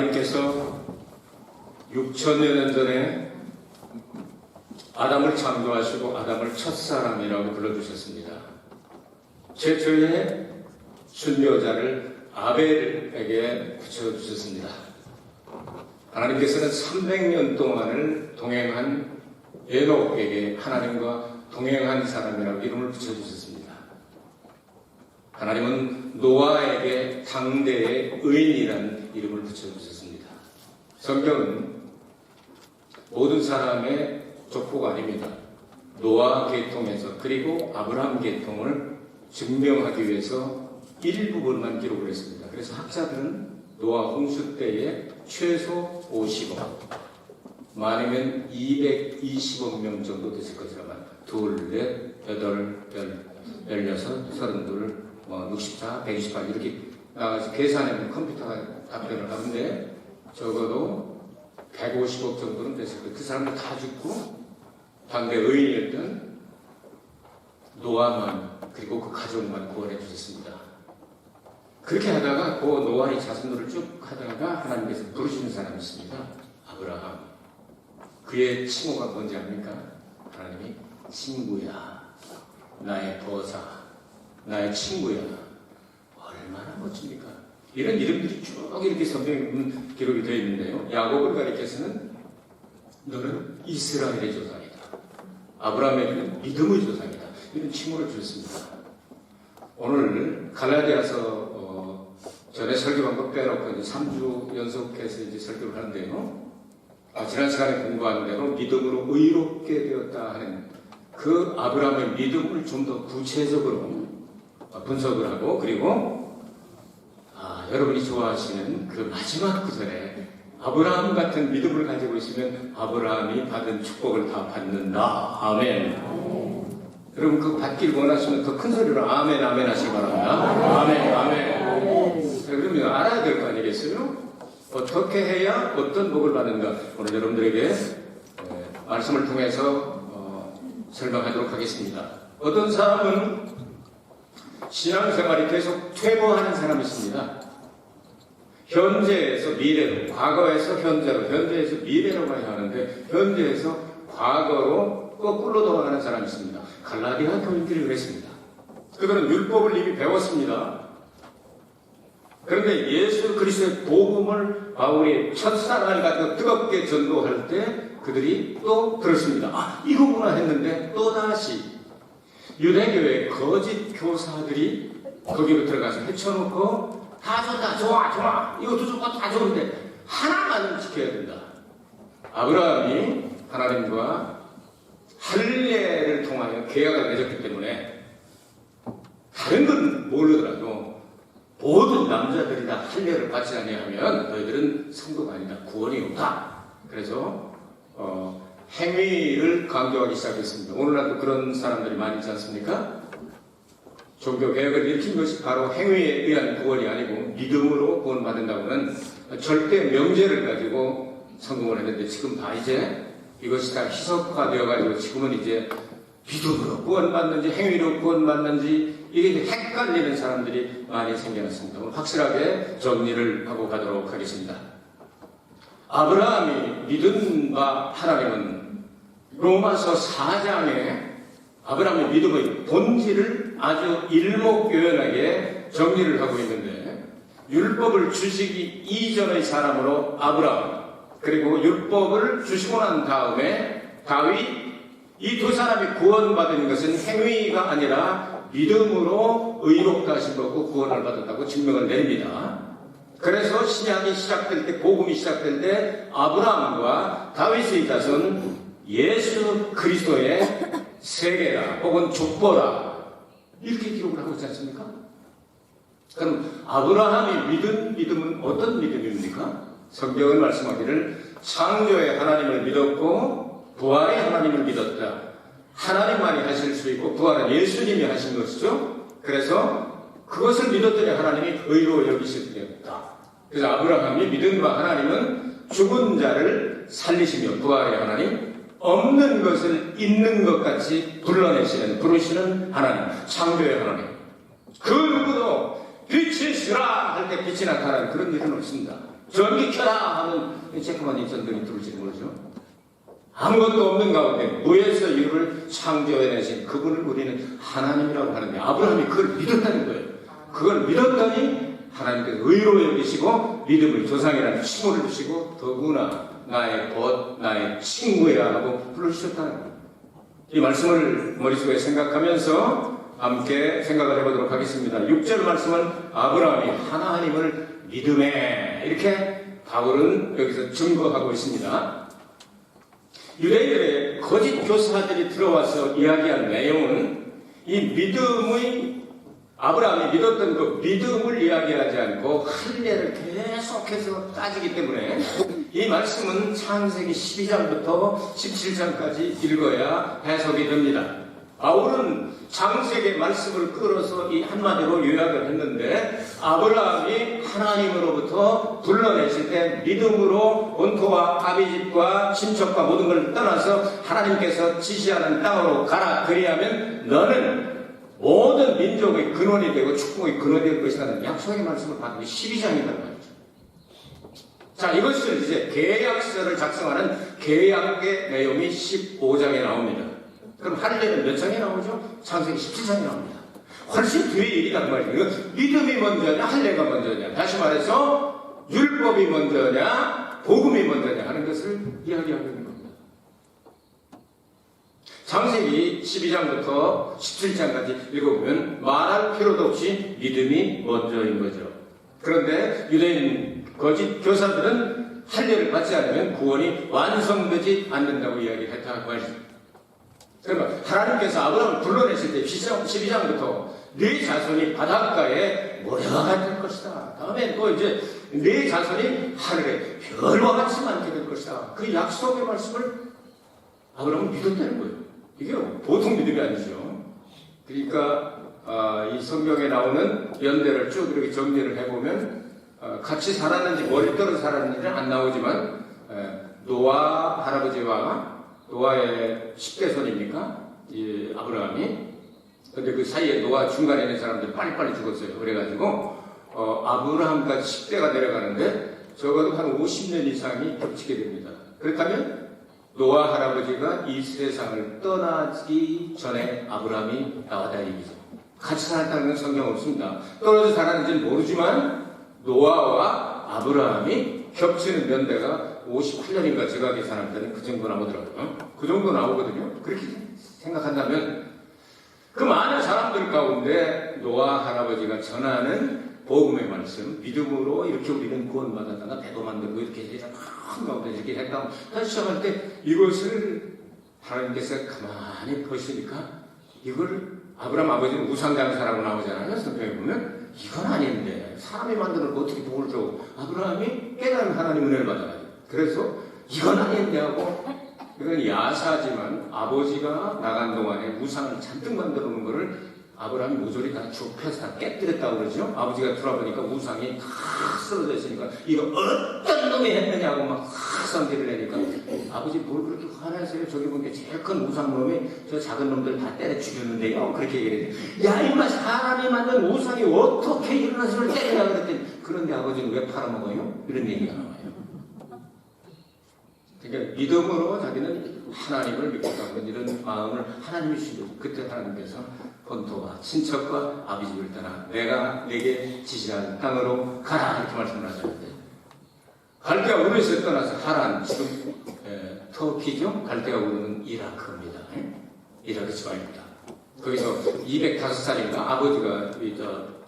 하나님께서 6천여 년 전에 아담을 창조하시고 아담을 첫사람이라고 불러주셨습니다. 최초의 순교자를 아벨에게 붙여주셨습니다. 하나님께서는 300년 동안을 동행한 에녹에게 하나님과 동행한 사람이라고 이름을 붙여주셨습니다. 하나님은 노아에게 당대의 의인이라는 이름을 붙여주셨습니다. 성경은 모든 사람의 족보가 아닙니다. 노아 계통에서 그리고 아브라함 계통을 증명하기 위해서 일부분만 기록을 했습니다. 그래서 학자들은 노아 홍수 때에 최소 50억, 많으면 220억 명 정도 됐을 것이라만 둘, 넷, 여덟, 16, 32, 64, 128 이렇게 나가서 계산해보면 컴퓨터가 답변을 하는데 적어도 150억 정도는 됐을 거예요. 그 사람들 다 죽고 당대 의인이었던 노아만 그리고 그 가족만 구원해 주셨습니다. 그렇게 하다가 그 노아의 자손들을 쭉 하다가 하나님께서 부르시는 사람이 있습니다. 아브라함. 그의 칭호가 뭔지 압니까? 하나님이 친구야, 나의 보사, 나의 친구야. 얼마나 멋집니까? 이런 이름들이 쭉 이렇게 성경에 기록이 되어 있는데요. 야곱을 가리켜서는 너는 이스라엘의 조상이다. 아브라함에게는 믿음의 조상이다. 이런 칭호를 주셨습니다. 오늘 갈라디아서 전에 설교 방법 빼놓고 이제 3주 연속해서 이제 설교를 하는데요. 지난 시간에 공부한 대로 믿음으로 의롭게 되었다 하는 그 아브라함의 믿음을 좀 더 구체적으로 분석을 하고 그리고 여러분이 좋아하시는 그 마지막 구절에 아브라함 같은 믿음을 가지고 있으면 아브라함이 받은 축복을 다 받는다. 아멘. 여러분 그거 받길 원하시면 더 큰 소리로 아멘 아멘 하시기 바랍니다. 아멘 아멘. 그러면 알아야 될 거 아니겠어요? 어떻게 해야 어떤 복을 받는가 오늘 여러분들에게 말씀을 통해서 설명하도록 하겠습니다. 어떤 사람은 신앙생활이 계속 퇴보하는 사람이 있습니다. 현재에서 미래로, 과거에서 현재로, 현재에서 미래로 가야 하는데 현재에서 과거로 거꾸로 돌아가는 사람이 있습니다. 갈라디아 교인들이 그랬습니다. 그들은 율법을 이미 배웠습니다. 그런데 예수 그리스도의 복음을 바울이 첫사랑을 가지고 뜨겁게 전도할 때 그들이 또 들었습니다. 이거구나 했는데 또다시 유대교의 거짓 교사들이 거기로 들어가서 헤쳐놓고 다 좋다, 좋아, 이것도 좋고 다 좋은데 하나만 지켜야 된다. 아브라함이 하나님과 할례를 통하여 계약을 맺었기 때문에 다른 건 모르더라도 모든 남자들이 다 할례를 받지 아니하면 너희들은 성도가 아니다. 구원이 없다. 그래서 행위를 강조하기 시작했습니다. 오늘날도 그런 사람들이 많이 있지 않습니까? 종교개혁을 일으킨 것이 바로 행위에 의한 구원이 아니고 믿음으로 구원받는다고는 절대 명제를 가지고 성공을 했는데 지금 다 이제 이것이 다 희석화되어가지고 지금은 이제 믿음으로 구원받는지 행위로 구원받는지 이게 이제 헷갈리는 사람들이 많이 생겨났습니다. 오늘 확실하게 정리를 하고 가도록 하겠습니다. 아브라함이 믿은 바 하나님은 로마서 4장에 아브라함의 믿음의 본질을 아주 일목요연하게 정리를 하고 있는데 율법을 주시기 이전의 사람으로 아브라함 그리고 율법을 주시고 난 다음에 다윗 이 두 사람이 구원받은 것은 행위가 아니라 믿음으로 의롭다 하신 거고 구원을 받았다고 증명을 내립니다. 그래서 신약이 시작될 때 복음이 시작될 때 아브라함과 다윗의 자손 예수 그리스도의 세계라 혹은 족보라 이렇게 기록을 하고 있지 않습니까? 그럼 아브라함이 믿은 믿음은 어떤 믿음입니까? 성경은 말씀하기를 창조의 하나님을 믿었고 부활의 하나님을 믿었다. 하나님만이 하실 수 있고 부활은 예수님이 하신 것이죠. 그래서 그것을 믿었더니 하나님이 의로 여기실 때였다. 그래서 아브라함이 믿은 바 하나님은 죽은 자를 살리시며 부활의 하나님 없는 것을 있는 것 같이 불러내시는 부르시는 하나님 창조의 하나님 그 누구도 빛이 있으라 할 때 빛이 나타나는 그런 일은 없습니다. 전기 켜라 하면 쬐끄만 전등이 들을지 모르죠. 아무것도 없는 가운데 무에서 이루를 창조해내신 그분을 우리는 하나님이라고 하는데 아브라함이 그걸 믿었다는 거예요. 그걸 믿었더니 하나님께서 의로 여기시고 믿음의 조상이라는 칭호를 주시고 더구나 나의 벗, 나의 친구야 하고 불러주셨다는 거예요. 이 말씀을 머릿속에 생각하면서 함께 생각을 해보도록 하겠습니다. 6절 말씀은 아브라함이 하나님을 믿음에 이렇게 바울은 여기서 증거하고 있습니다. 유대인들의 거짓 교사들이 들어와서 이야기한 내용은 이 믿음의 아브라함이 믿었던 그 믿음을 이야기하지 않고 할례를 계속해서 따지기 때문에 이 말씀은 창세기 12장부터 17장까지 읽어야 해석이 됩니다. 바울은 창세기 말씀을 끌어서 이 한마디로 요약을 했는데 아브라함이 하나님으로부터 불러내실 때 믿음으로 본토와 아비집과 친척과 모든 걸 떠나서 하나님께서 지시하는 땅으로 가라. 그리하면 너는 모든 민족의 근원이 되고 축복의 근원이 될 것이라는 약속의 말씀을 받은 게 12장이라는 말이죠. 자, 이것을 이제 계약서를 작성하는 계약의 내용이 15장에 나옵니다. 그럼 할례는 몇 장에 나오죠? 창세기 17장에 나옵니다. 훨씬 뒤의 일이란 말이에요. 믿음이 먼저냐, 할례가 먼저냐. 다시 말해서 율법이 먼저냐, 복음이 먼저냐 하는 것을 이야기하고 있는 겁니다. 창세기 12장부터 17장까지 읽어보면 말할 필요도 없이 믿음이 먼저인 거죠. 그런데 유대인 거짓 교사들은 할례를 받지 않으면 구원이 완성되지 않는다고 이야기했다고 하죠. 그러면 하나님께서 아브라함을 불러내실 때 12장부터 네 자손이 바닷가에 모래가 될 것이다. 다음에 또 이제 네 자손이 하늘에 별과 같이 많게 될 것이다. 그 약속의 말씀을 아브라함은 믿었다는 거예요. 이게 보통 믿음이 아니죠. 그러니까 이 성경에 나오는 연대를 쭉 이렇게 정리를 해보면 같이 살았는지 머리 떨어져 살았는지는 안 나오지만 노아 할아버지와 노아의 10대손입니까? 이 아브라함이. 근데 그 사이에 노아 중간에 있는 사람들 빨리빨리 죽었어요. 그래가지고 아브라함까지 10대가 내려가는데 적어도 한 50년 이상이 겹치게 됩니다. 그렇다면 노아 할아버지가 이 세상을 떠나기 전에 아브라함이 나왔다 얘기죠. 같이 살았다는 건 성경 없습니다. 떨어져 살았는지는 모르지만 노아와 아브라함이 겹치는 연대가 58년인가 제가 계산할 때는 그 정도 나오더라고요. 그 정도 나오거든요. 그렇게 생각한다면 그 많은 사람들 가운데 노아 할아버지가 전하는 복음의 말씀, 믿음으로 이렇게 우리는 구원받았다가 배도 만들고 이렇게 해서 큰 가운데 이렇게 했다. 다시 시작할 때 이것을 하나님께서 가만히 보시니까 이걸 아브라함 아버지는 우상장사라고 나오잖아요. 성경에 보면 이건 아닌데 사람이 만드는 거 어떻게 복을 줘? 아브라함이 깨달은 하나님 은혜를 받아가지고 그래서 이건 아닌데 하고 이건 야사지만 아버지가 나간 동안에 우상을 잔뜩 만들어 놓은 거를 아브라함이 모조리 다 좁혀서 다 깨뜨렸다고 그러죠. 아버지가 돌아보니까 우상이 다 쓰러져 있으니까 이거 어떤 놈이 했느냐고 막 성질을 내니까 아버지 뭘 그렇게 화내세요? 저기 보니까 제일 큰 우상놈이 저 작은 놈들 다 때려 죽였는데요. 그렇게 얘기를 해요. 야 임마 사람이 만든 우상이 어떻게 이런 것을 때리냐 그랬더니 그런데 아버지는 왜 팔아먹어요? 이런 얘기가 나와요. 그러니까 믿음으로 자기는 하나님을 믿고 가는 이런 마음을 하나님이 주시고 그때 하나님께서 본토와 친척과 아비집을 떠나 내가 내게 지시한 땅으로 가라 이렇게 말씀을 하셨는데 갈대아 우르에서 떠나서 하란 지금 터키죠. 갈대아 우르는 이라크입니다. 이라크 지방입니다. 거기서 205살인가 아버지가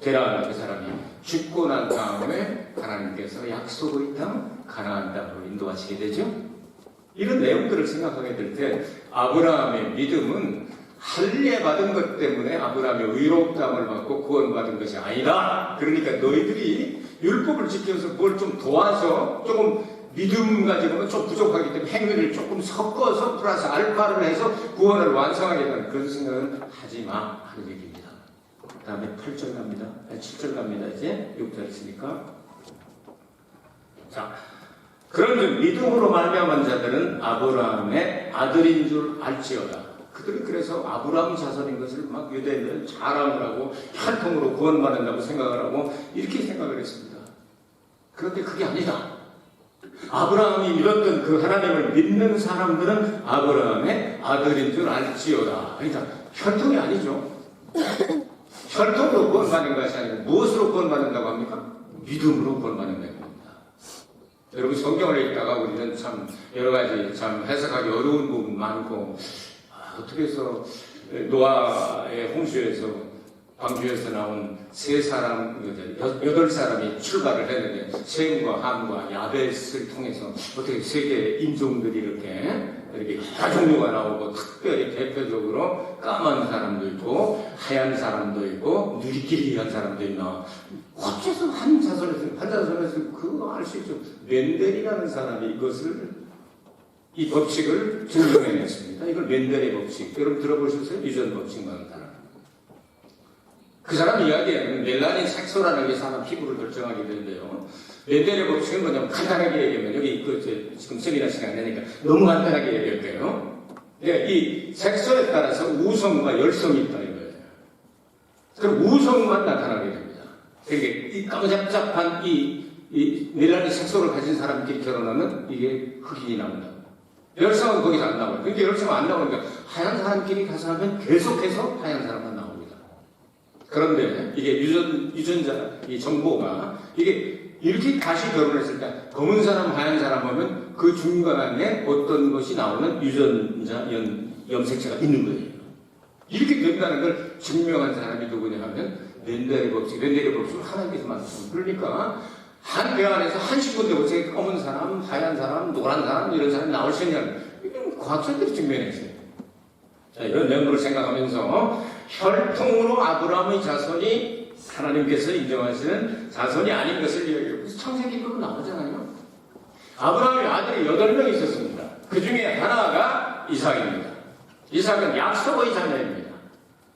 데라나 그 사람이 죽고 난 다음에 하나님께서 약속의 땅 가나안 땅으로 인도하시게 되죠. 이런 내용들을 생각하게 될 때 아브라함의 믿음은 할례 받은 것 때문에 아브라함이 의롭다함을 받고 구원받은 것이 아니다. 그러니까 너희들이 율법을 지켜서 뭘 좀 도와서 조금 믿음 가지고는 좀 부족하기 때문에 행위를 조금 섞어서 플러스 알파를 해서 구원을 완성하겠다는 그런 생각은 하지 마 하는 얘기입니다. 그 다음에 8절 갑니다. 7절 갑니다. 이제 6절 있으니까 자 그런즉 믿음으로 말미암은 자들은 아브라함의 아들인 줄 알지어다. 그들은 그래서 아브라함 자손인 것을 막 유대인들은 자랑을 하고 혈통으로 구원받는다고 생각을 하고 이렇게 생각을 했습니다. 그런데 그게 아니다. 아브라함이 믿었던 그 하나님을 믿는 사람들은 아브라함의 아들인 줄 알지어다. 그러니까 혈통이 아니죠. 혈통으로 구원받는 것이 아니고 무엇으로 구원받는다고 합니까? 믿음으로 구원받는다고 합니다. 여러분 성경을 읽다가 우리는 참 여러 가지 참 해석하기 어려운 부분 많고 어떻게 해서 노아의 홍수에서 광주에서 나온 세 사람, 8사람이 출발을 했는데 셈과 함과 야벳을 통해서 어떻게 세계 인종들이 이렇게 여러 종류가 나오고 특별히 대표적으로 까만 사람도 있고 하얀 사람도 있고 누리끼리한 사람도 있나 어째서 한 자손에서 그거 알 수 있죠. 멘델이라는 사람이 이 법칙을 증명해냈습니다. 이걸 멘델의 법칙. 여러분 들어보셨어요? 유전 법칙만 따라. 그 사람 이야기에는 멜라닌 색소라는 게 사람 피부를 결정하게 되는데요. 멘델의 법칙은 뭐냐면 간단하게 얘기하면 여기 지금 세미나 시간 되니까 너무 간단하게 얘기할게요. 이 색소에 따라서 우성과 열성이 있다 이거예요. 그럼 우성만 나타나게 됩니다. 그러니까 이 까무잡잡한 이 멜라닌 색소를 가진 사람끼리 결혼하면 이게 흑인이 나온다. 열성은 거기서 안 나와요. 그러니까 열성은 안 나오니까 하얀 사람끼리 가서 하면 계속해서 하얀 사람만 나옵니다. 그런데 이게 유전자, 이 정보가 이게 이렇게 다시 결혼했을 때 검은 사람, 하얀 사람 하면 그 중간에 어떤 것이 나오는 유전자 염색체가 있는 거예요. 이렇게 된다는 걸 증명한 사람이 누구냐 하면 멘델의 법칙을 하나님께서 만드셨습니다. 그러니까 한 배 안에서 한 식구인데 어떻게 검은 사람, 하얀 사람, 노란 사람 이런 사람이 나올 수 있냐는 이건 과학자들이 증명했어요. 자, 이런 연구를 생각하면서 혈통으로 아브라함의 자손이 하나님께서 인정하시는 자손이 아닌 것을 이야기해요. 그래서 창세기로 나오잖아요. 아브라함의 아들이 8명 있었습니다. 그 중에 하나가 이삭입니다. 이삭은 약속의 자녀입니다.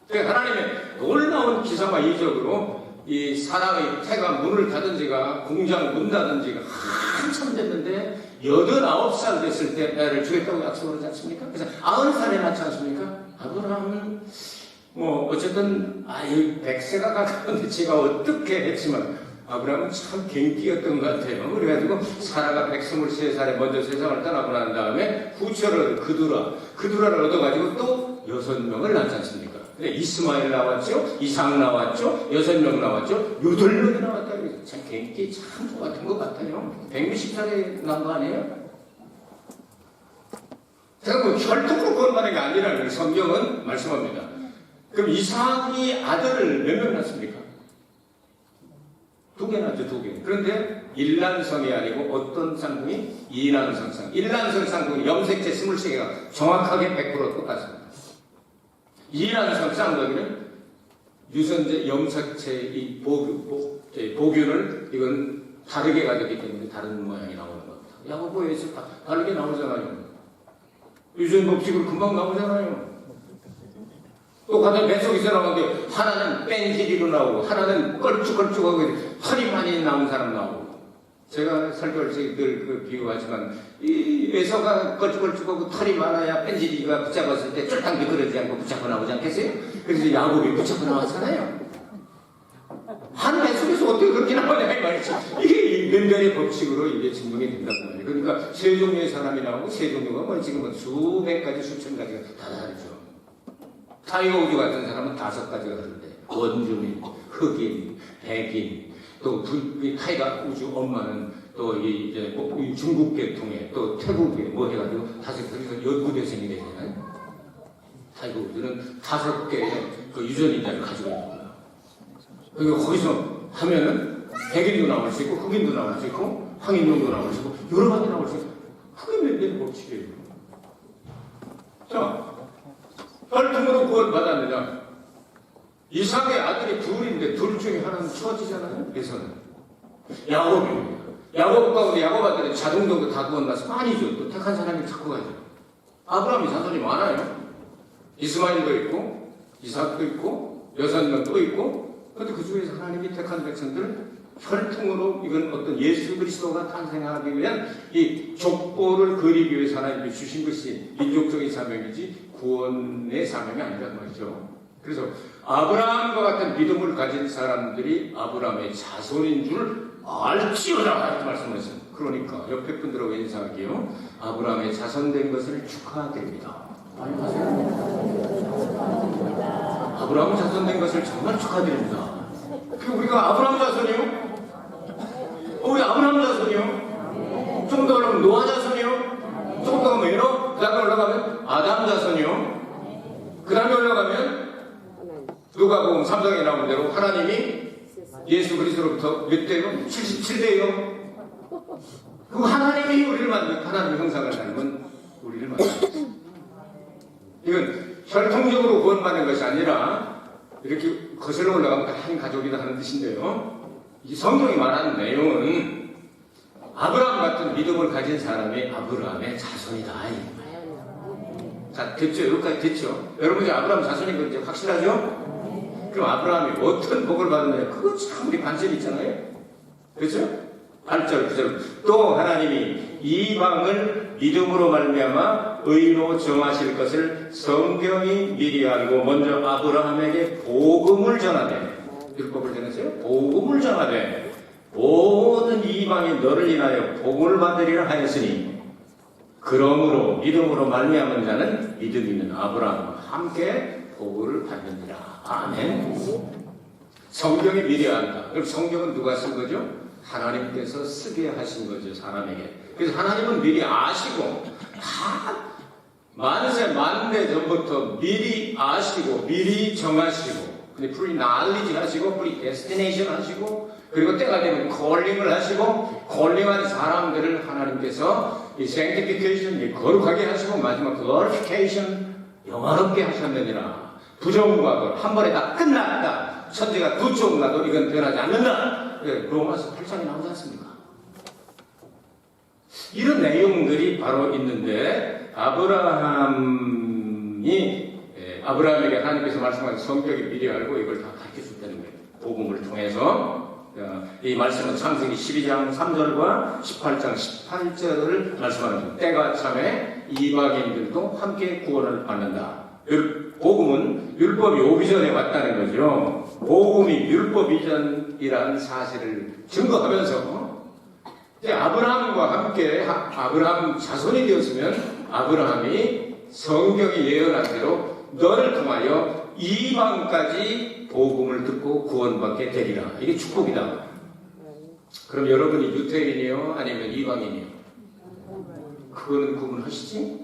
그러니까 하나님의 놀라운 기사와 이적으로 이 사랑의 태가 문을 닫은 지가 공장 문 닫은 지가 한참 됐는데 89살 됐을 때 애를 주겠다고 약속을 하지 않습니까? 그래서 90살에 낳지 않습니까? 아브라함은 어쨌든 100세가 가까운데 제가 어떻게 했지만 아브라함은 참 갱기였던 것 같아요. 그래가지고 사라가 123살에 먼저 세상을 떠나고 난 다음에 후처를 그두라를 얻어가지고 또 6명을 낳지 않습니까? 이스마엘 나왔죠, 이삭 나왔죠, 6명 나왔죠, 8명이 나왔다. 참 갱기 참 좋았던 것 같아요. 160살에 난 거 아니에요? 제가 혈통으로 구원받는 게 아니라는 걸 성경은 말씀합니다. 그럼 이삭이 아들을 몇 명 낳습니까? 2개 낳죠, 2개. 그런데 일란성이 아니고 어떤 쌍둥이? 이란성 쌍둥이. 일란성 쌍둥이 염색체 23개가 정확하게 100% 똑같습니다. 이란성 쌍둥이는 유전자 염색체의 보균을 이건 다르게 가졌기 때문에 다른 모양이 나오는 겁니다. 야고보에서 다르게 나오잖아요. 유전 법칙으로 금방 나오잖아요. 또 같은 뱃속에서 나오는데 하나는 뺀질이로 나오고 하나는 껄쭉껄쭉하고 털이 많이 나온 사람 나오고 제가 설교할 때 늘 비유하지만 이 외서가 껄쭉껄쭉하고 털이 많아야 뺀질이가 붙잡았을 때 쫄딱 미끄러지지 않고 붙잡고 나오지 않겠어요? 그래서 야곱이 붙잡고 나왔잖아요. 한 뱃속에서 어떻게 그렇게 나오냐 이 말이죠. 이게 멘델의 법칙으로 이게 증명이 된다는 거예요. 그러니까 세 종류의 사람이 나오고 세 종류가 지금은 수백 가지 수천 가지가 다 다르죠. 타이거 우즈 같은 사람은 5가지가 다른데 원주민, 흑인, 백인, 또 타이거 우즈 엄마는 또 이제 중국 계통에 또 태국에 해가지고 5가지가 연구대생이 되잖아요. 타이거 우즈는 5개의 그 유전인자를 가지고 있는 거예요. 그리고 거기서 하면은 백인도 나올 수 있고 흑인도 나올 수 있고 황인종도 나올 수 있고 여러 가지 나올 수 있고 그게 멘델의 법칙이에요. 자. 혈통으로 구원받았느냐? 이삭의 아들이 둘인데 둘 중에 하나는 추워지잖아요. 에서는 야곱입니다. 야곱 가운데 야곱 아들이 자동적으로 다 구원받았어? 아니죠. 또 택한 사람이 자꾸 가죠. 아브라함이 자손이 많아요. 이스마엘도 있고 이삭도 있고 6명 또 있고 그런데 그 중에서 하나님이 택한 백성들 혈통으로 이건 어떤 예수 그리스도가 탄생하기 위한 이 족보를 그리기 위해서 하나님이 주신 것이 민족적인 사명이지 구원의 사명이 아니란 말이죠. 그래서 아브라함과 같은 믿음을 가진 사람들이 아브라함의 자손인 줄 알지어다 이렇게 말씀하셨습니다. 그러니까 옆에 분들하고 인사할게요. 아브라함의 자손된 것을 축하드립니다. 아브라함 자손된 것을 정말 축하드립니다. 우리가 아브라함 자손이요? 우리 아브라함 자손이요? 좀 더 올라가면 노아 자손이요? 조금 더 가면 에노? 그 다음에 올라가면 아담 자손이요? 그 다음에 올라가면 누가복음 3장에 나온 대로 하나님이 예수 그리스도로부터 몇 대요? 77대요? 그 하나님이 우리를 만든, 하나님의 형상을 닮은 우리를 만들었어요. 이건 혈통적으로 구원받는 것이 아니라 이렇게 거슬러 올라가면 한 가족이다 하는 뜻인데요. 이 성경이 말하는 내용은 아브라함 같은 믿음을 가진 사람이 아브라함의 자손이다. 자, 됐죠? 여기까지 됐죠? 여러분 이제 아브라함 자손인 거 이제 확실하죠? 그럼 아브라함이 어떤 복을 받느냐? 그거 참 우리 관심이 있잖아요. 그렇죠? 8절, 9절. 또 하나님이 이방을 믿음으로 말미암아 의로 정하실 것을 성경이 미리 알고 먼저 아브라함에게 복음을 전하되, 율법을 전했어요? 복음을 전하되 모든 이방이 너를 인하여 복음을 받으리라 하였으니 그러므로 믿음으로 말미암은 자는 믿음 있는 아브라함과 함께 복을 받느니라. 아멘. 성경이 미리 안다. 그럼 성경은 누가 쓴 거죠? 하나님께서 쓰게 하신 거죠, 사람에게. 그래서 하나님은 미리 아시고 다 만세 만대 전부터 미리 아시고 미리 정하시고, 근데 프리날리지 하시고 프리데스티네이션 하시고, 그리고 때가 되면 콜링을 하시고, 콜링한 사람들을 하나님께서 이 sanctification, 거룩하게 하시고, 마지막 glorification, 영화롭게 하셨느니라. 부정과 한 번에 다 끝났다. 천지가 두 쪽 나도 이건 변하지 않는다. 로마서 8장에 나오지 않습니까? 이런 내용들이 바로 있는데, 아브라함에게 하나님께서 말씀하신 성격이 미리 알고 이걸 다 가르쳐 줬다는 거예요. 복음을 통해서. 이 말씀은 창세기 12장 3절과 18장 18절을 말씀하는 거예요. 때가 참에 이방인들도 함께 구원을 받는다. 복음은 율법이 오기 전에 왔다는 거죠. 복음이 율법 이전이라는 사실을 증거하면서 아브라함과 함께 아브라함 자손이 되었으면 아브라함이 성경이 예언한 대로 너를 통하여 이방까지 복음을 듣고 구원받게 되리라. 이게 축복이다. 그럼 여러분이 유태인이요? 아니면 이방인이요? 그거는 구분하시지?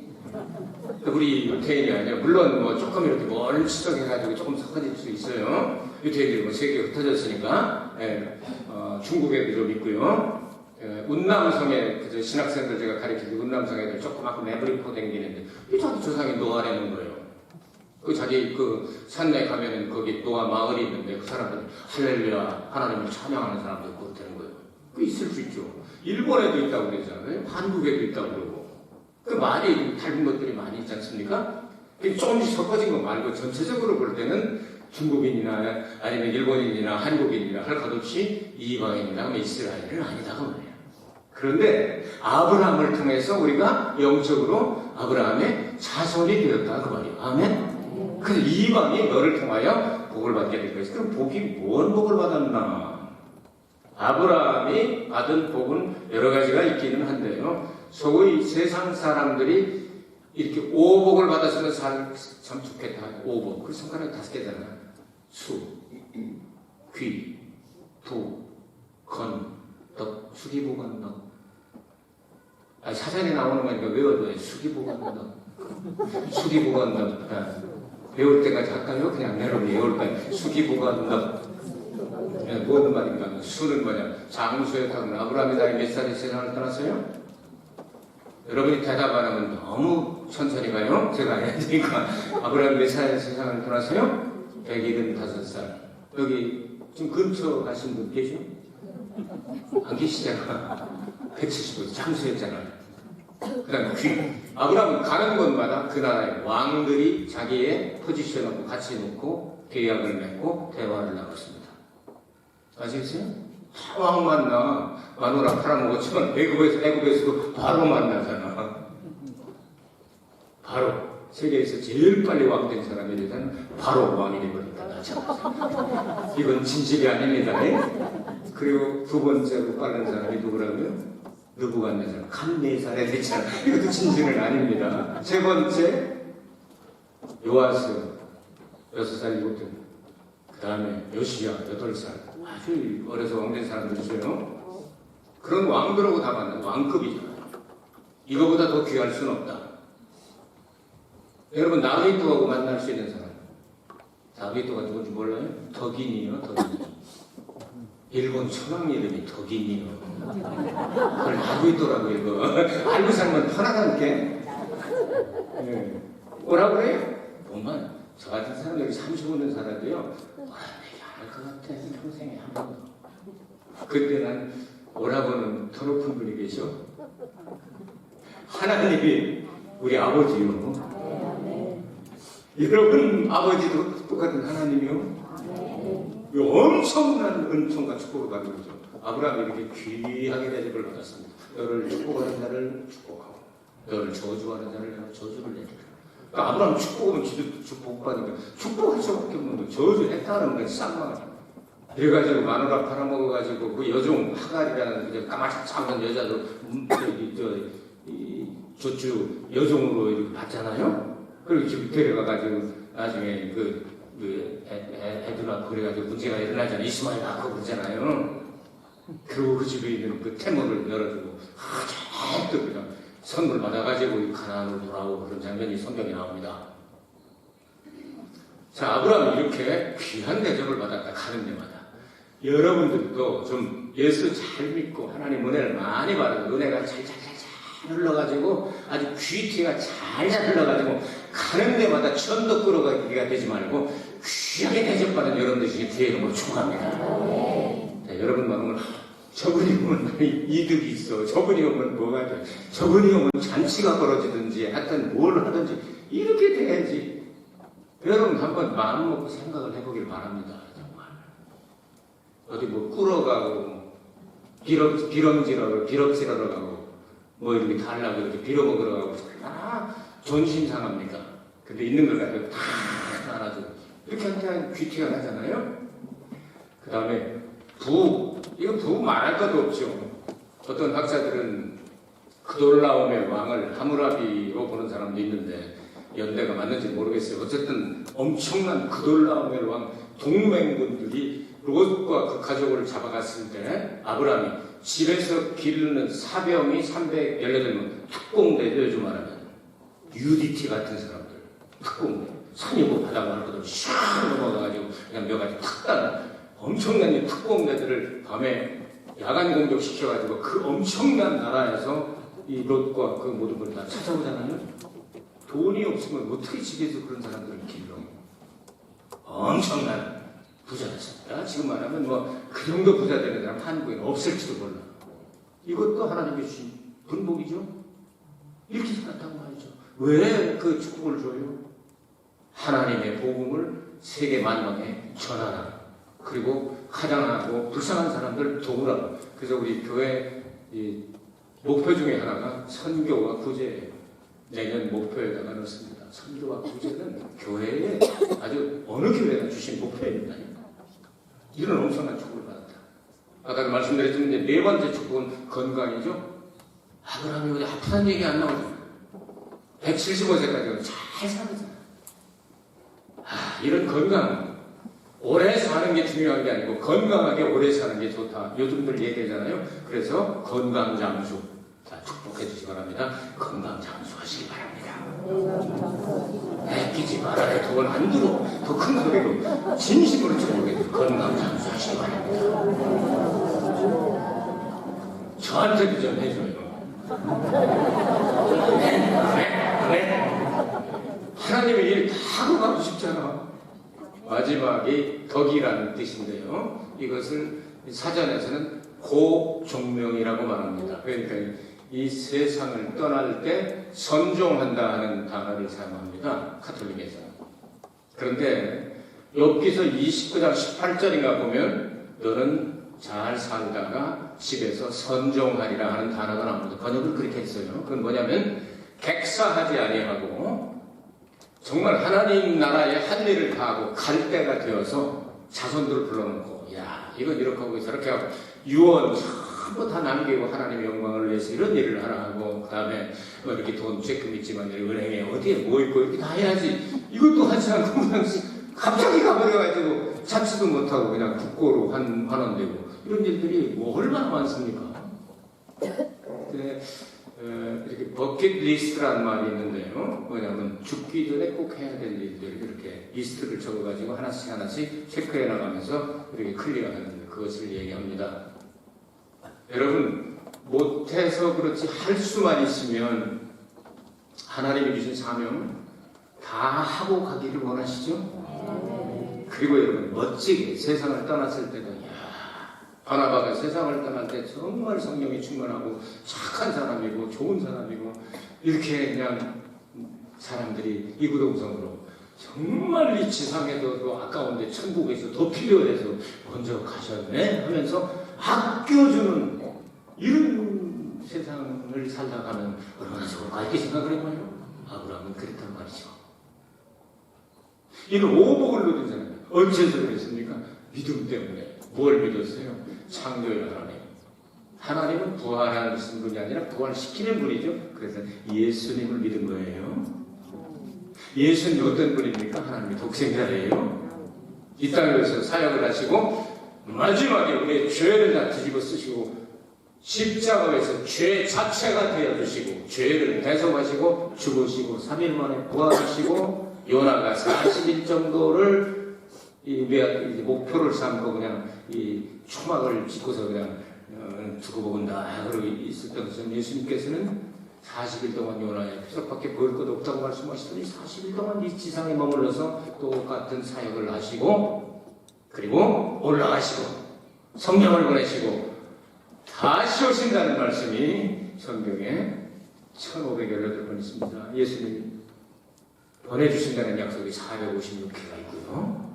우리 유태인이 아니라, 물론 뭐 조금 이렇게 멀리 추적해가지고 조금 섞어질 수 있어요. 유태인들이 뭐 세계가 흩어졌으니까. 중국에도 좀 있고요. 운남성에 그저 신학생들 제가 가르치는 운남성에 조그맣고 매부리포 댕기는데 이 자기 조상이 노아라는 거예요. 그 자기 그 산에 가면은 거기 노아 마을이 있는데 그 사람들 할렐루야 하나님을 찬양하는 사람들 그거 되는 거예요. 그 있을 수 있죠. 일본에도 있다고 그러잖아요. 한국에도 있다고 그러고. 그 말이 닮은 것들이 많이 있지 않습니까? 조금씩 섞어진 거 말고 전체적으로 볼 때는 중국인이나 아니면 일본인이나 한국인이나 할 것 없이 이방인이나 이스라엘은 아니다 그 말이에요. 그런데 아브라함을 통해서 우리가 영적으로 아브라함의 자손이 되었다 그 말이에요. 아멘. 그래서 이방이 너를 통하여 복을 받게 될 것이다. 그럼 복이 뭔 복을 받았나? 아브라함이 받은 복은 여러 가지가 있기는 한데요. 소위 세상 사람들이 이렇게 오복을 받았으면 참 좋겠다. 오복. 그 손가락이 5개잖아. 수, 귀, 부, 건, 덕, 수기보건덕. 사전에 나오는 거니까 외워둬요. 수기보건덕. 수기보건덕. 배울 때까지 할까요? 그냥 여러분이 외울 거예요. 수기보건덕. 무슨 말인가? 수는 뭐냐? 장수에 타고 아브라함이 나이 몇 살에 세상을 떠났어요? 여러분이 대답 안 하면 너무 천천히 가요. 제가 해야 되니까. 아브라함이 몇 살에 세상을 떠났어요? 175살. 여기 지금 근처 가신 분 계시죠? 안 계시잖아. 175살 장수했잖아요. 그 다음에 귀. 아브라함은 가는 곳마다 그 나라의 왕들이 자기의 포지션하고 같이 놓고 계약을 맺고 대화를 나눴습니다. 아시겠어요? 다 왕 만나. 마누라 팔아먹었지만 애굽에서도 바로 만나잖아. 바로 세계에서 제일 빨리 왕 된 사람이 되면 바로 왕이 되버린다. 이건 진실이 아닙니다. 그리고 두 번째로 빠른 사람이 누구라고요? 느부갓네살 간 4살에 됐잖아. 이것도 진실은 아닙니다. 세 번째, 요아스 6살, 7살. 그 다음에 요시야 8살. 아주 어려서 왕된 사람들 있어요. 그런 왕들하고 다 만난 왕급이잖아요. 이거보다 더 귀할 수는 없다. 여러분, 다윗하고 만날 수 있는 사람. 다윗도가 누군지 몰라요? 덕인이요, 덕인. 일본 천황 이름이 덕인이요. 그걸 다윗도라고 읽어. 알고 살면 편하다니까. 네. 뭐라 그래요? 보면 저 같은 사람 여기 35년 살아도요. 얘기 안 할 것 같아. 평생에 한 번도. 그때 난 오라고는 더 높은 분이 계셔. 하나님이 우리 아버지요. 여러분 아버지도 똑같은 하나님이요. 엄청난 은총과 축복을 받은 거죠. 아브라함이 이렇게 귀하게 대접을 받았습니다. 너를 축복하는 자를 축복하고 너를 저주하는 자를 내가 저주를 내리라. 그러니까 아브라함 축복하면 지도 축복받으니까 축복할 수밖에 없는 거예요. 저주했다는 건 쌍망이에요. 그래가지고 마누라 팔아먹어가지고 그 여종 하갈이라는 그 까마득한 여자도 조주 여종으로 이렇게 봤잖아요. 그리고 집 데려가가지고 나중에 애들하고 그래가지고 문제가 일어나잖아요. 이스마엘 낳고 그러잖아요. 그리고 그 집에 있는 그 태모를 열어주고 또 그냥 선물 받아가지고 가나안으로 돌아오고 그런 장면이 성경에 나옵니다. 자, 아브라함이 이렇게 귀한 대접을 받았다 가는 데마다 여러분들도 좀 예수 잘 믿고 하나님 은혜를 많이 받아서 은혜가 잘 흘러가지고 아주 귀티가 잘 흘러가지고 가는 데마다 천도 끌어가기가 되지 말고 귀하게 대접받은 여러분들이 주의 이름으로 축복합니다. 자, 여러분 마음은 저분이 오면 이득이 있어. 저분이 오면 뭐가 돼. 저분이 오면 잔치가 벌어지든지 하여튼 뭘 하든지 이렇게 돼야지. 여러분 한번 마음 먹고 생각을 해보길 바랍니다. 정말 어디 뭐 꾸러가고 비렁지러 가고 뭐 이렇게 달라고 이렇게 빌어먹으러 가고 얼마나 존심상합니까? 근데 있는 걸 가지고 다 나눠주고 이렇게 하면 귀티가 나잖아요. 그 다음에 이건 부 말할 것도 없죠. 어떤 학자들은 그돌라움의 왕을 하무라비로 보는 사람도 있는데 연대가 맞는지 모르겠어요. 어쨌든 엄청난 그돌라움의 왕 동맹군들이 롯과 그 가족을 잡아갔을 때 아브라함이 집에서 기르는 사병이 318명 특공대, 요즘 말하면 UDT 같은 사람들 특공대 산이고 바다고 할 것도 샥 넘어가가지고 그냥 몇 가지 탁 따는 엄청난 이 특공대들을 밤에 야간 공격시켜가지고 그 엄청난 나라에서 이 롯과 그 모든 걸 다 찾아오잖아요. 돈이 없으면 어떻게 집에서 그런 사람들을 길러? 엄청난 부자였습니다. 지금 말하면 뭐 그 정도 부자 되는 사람 한국에는 없을지도 몰라. 이것도 하나님의 주신 분복이죠. 이렇게 생각하고 말이죠. 왜 그 축복을 줘요? 하나님의 복음을 세계 만방에 전하라. 그리고 가장하고 불쌍한 사람들 도우라. 그래서 우리 교회 목표 중에 하나가 선교와 구제예요. 내년 목표에다가 넣습니다. 선교와 구제는 교회에 아주 어느 교회가 주신 목표입니다. 이런 엄청난 축복을 받았다. 아까도 말씀드렸지만 이제 네 번째 축복은 건강이죠. 아브라함이 어디 아프다는 얘기 안 나오죠. 175세까지 잘 살았잖아. 이런 건강, 오래 사는 게 중요한 게 아니고 건강하게 오래 사는 게 좋다. 요즘들 얘기하잖아요. 그래서 건강장수. 자, 축복해 주시기 바랍니다. 건강장수 하시기 바랍니다. 애끼지 말아야 더 안 들어. 더 큰 소리로 진심으로 축복해 주시기 건강장수 하시기 바랍니다. 저한테도 좀 해줘요. 왜? 하나님의 일 다 하고 가고 싶잖아. 마지막이 덕이라는 뜻인데요. 이것을 사전에서는 고종명이라고 말합니다. 그러니까 이 세상을 떠날 때 선종한다 하는 단어를 사용합니다. 가톨릭에서는. 그런데 욥기서 29장 18절인가 보면 너는 잘 살다가 집에서 선종하리라 하는 단어가 나옵니다. 번역을 그렇게 했어요. 그건 뭐냐면 객사하지 아니하고 정말 하나님 나라의 할 일을 다하고 갈 때가 되어서 자손들을 불러놓고 야 이건 이렇게 하고 저렇게 하고 유언 전부 다 남기고 하나님의 영광을 위해서 이런 일을 하라 하고, 그 다음에 뭐 이렇게 돈 죄금 있지만 은행에 어디에 뭐 있고 이렇게 다 해야지. 이것도 하지 않고 그냥 갑자기 가버려가지고 잡지도 못하고 그냥 국고로 환원되고 이런 일들이 뭐 얼마나 많습니까? 근데 이렇게 버킷리스트라는 말이 있는데요. 뭐냐면 죽기 전에 꼭 해야 될 일들 이렇게 리스트를 적어가지고 하나씩 하나씩 체크해 나가면서 이렇게 클리어하는 그것을 얘기합니다. 여러분 못해서 그렇지 할 수만 있으면 하나님이 주신 사명 다 하고 가기를 원하시죠? 그리고 여러분 멋지게 세상을 떠났을 때도 바나바가 세상을 떠날 때 정말 성령이 충만하고 착한 사람이고 좋은 사람이고 이렇게 그냥 사람들이 이구동성으로 정말 이 지상에도 아까운데 천국에서 더 필요해서 먼저 가셨네 하면서 아껴주는 이런 세상을 살다가는 얼마나 좋을까 이렇게 생각을 해봐요. 아브라함은 그랬단 말이죠. 이는 오복을 누린 사람이에요. 어째서 그랬습니까? 믿음 때문에. 뭘 믿었어요? 창조의 하나님. 하나님은 부활하시는 분이 아니라 부활시키는 분이죠. 그래서 예수님을 믿은 거예요. 예수님 어떤 분입니까? 하나님의 독생자예요. 이 땅에서 사역을 하시고 마지막에 우리의 죄를 다 뒤집어 쓰시고 십자가에서 죄 자체가 되어주시고 죄를 대속하시고 죽으시고 3일 만에 부활하시고 요나가 40일 정도를 목표를 삼고 그냥 이 초막을 짓고서 그냥 두고 보건다 그러고 있을 때부터 예수님께서는 40일 동안 요나의 표적밖에 보일 것 없다고 말씀하시더니 40일 동안 이 지상에 머물러서 똑같은 사역을 하시고 그리고 올라가시고 성령을 보내시고 다시 오신다는 말씀이 성경에 1518번 있습니다. 예수님 보내주신다는 약속이 456회가 있고요.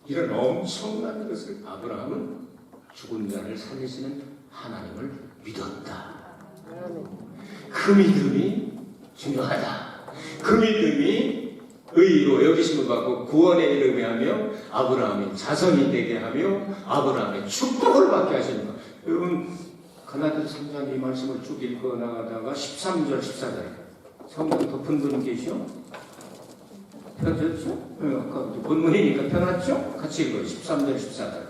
이런 엄청난 것을 아브라함은 죽은 자를 살리시는 하나님을 믿었다. 그 믿음이 중요하다. 그 믿음이 의로 여기심을 받고 구원에 이르게 하며 아브라함의 자손이 되게 하며 아브라함의 축복을 받게 하시는 것. 여러분 가나안 3장 이 말씀을 쭉 읽어 나가다가 13절 14절 성경 덮은 분 계시오? 펴졌죠? 아까 본문이니까 펴놨죠? 같이 읽어요. 13절 14절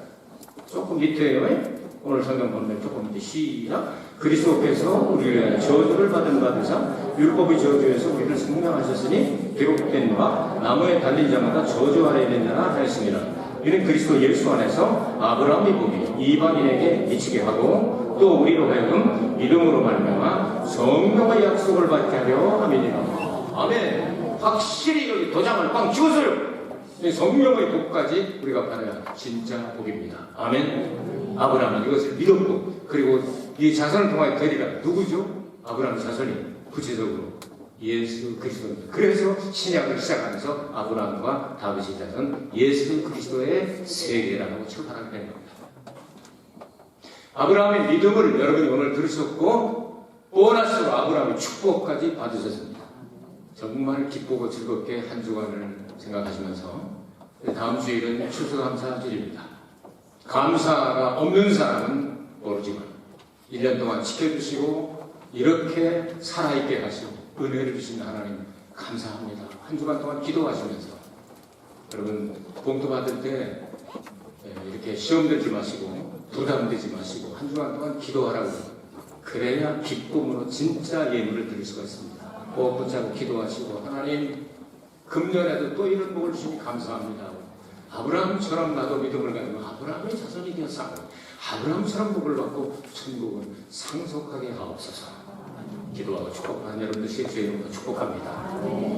조금 밑에요. 오늘 성경 본문 조금 밑에 시작. 그리스도께서 우리를 위하여 저주를 받은 받으사 율법의 저주에서 우리를 생명하셨으니 기록된 바 나무에 달린 자마다 저주 아래에 있는 자라 하였습니다. 이는 그리스도 예수 안에서 아브라함의 복이 이방인에게 미치게 하고 또 우리로 하여금 믿음으로 말미암아 성령의 약속을 받게 하려 함이니라. 아멘. 확실히 여기 도장을 꽝 찍었어요. 성령의 복까지 우리가 받아야 진짜 복입니다. 아멘. 아브라함은 이것을 믿었고 그리고 이 자손을 통하여 되리라. 누구죠? 아브라함 자손이 구체적으로 예수 그리스도입니다. 그래서 신약을 시작하면서 아브라함과 다윗의 자손 예수 그리스도의 세계라고 출발하게 된 겁니다. 아브라함의 믿음을 여러분이 오늘 들으셨고 보너스로 아브라함의 축복까지 받으셨습니다. 정말 기쁘고 즐겁게 한 주간을 생각하시면서 다음 주일은 추수감사주일입니다. 감사가 없는 사람은 모르지만 1년 동안 지켜주시고 이렇게 살아있게 하시고 은혜를 주신 하나님 감사합니다. 한 주간 동안 기도하시면서 여러분 봉투 받을 때 이렇게 시험 들지 마시고 부담되지 마시고 한 주간 동안 기도하라고 그래야 기쁨으로 진짜 예물을 드릴 수가 있습니다. 꼭 붙잡고 기도하시고 하나님 금년에도 또 이런 복을 주시니 감사합니다. 아브라함처럼 나도 믿음을 가지고 아브라함의 자손이 되었사고 아브라함처럼 복을 받고 천국은 상속하게 하옵소서. 기도하고 축복하는 여러분들 주의 이름으로 축복합니다.